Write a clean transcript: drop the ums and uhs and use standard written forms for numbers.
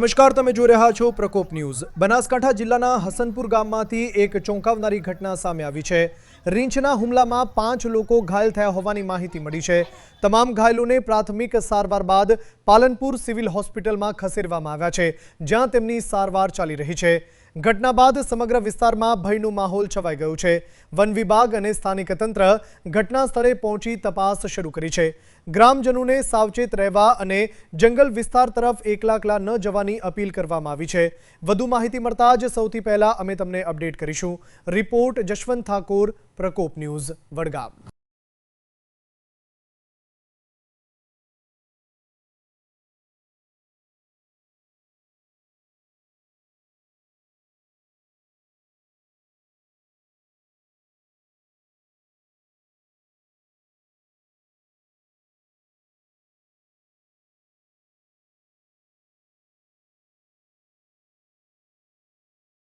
નમસ્કાર, તમે જોઈ રહ્યા છો પ્રકોપ ન્યૂઝ। બનાસકાંઠા જિલ્લાના હસનપુર ગામમાંથી એક ચોંકાવનારી ઘટના સામે આવી છે। રીંછના હુમલામાં 5 લોકો ઘાયલ થયા હોવાની માહિતી મળી છે। તમામ ઘાયલોને પ્રાથમિક સારવાર બાદ પાલનપુર સિવિલ હોસ્પિટલમાં ખસેડવામાં આવ્યા છે, જ્યાં તેમની સારવાર ચાલી રહી છે। ઘટના બાદ સમગ્ર વિસ્તારમાં ભયનો માહોલ છવાઈ ગયો છે। વન વિભાગ અને સ્થાનિક તંત્ર ઘટના સ્થળે પહોંચી તપાસ શરૂ કરી છે। ગ્રામજનોને સાવચેત રહેવા અને જંગલ વિસ્તાર તરફ એકલા ન જવાની અપીલ કરવામાં આવી છે। વધુ માહિતી મળતા જ સૌથી પહેલા અમે તમને અપડેટ કરીશું। રિપોર્ટ જશવંત ઠાકોર, પ્રકોપ ન્યૂઝ, વડગામ।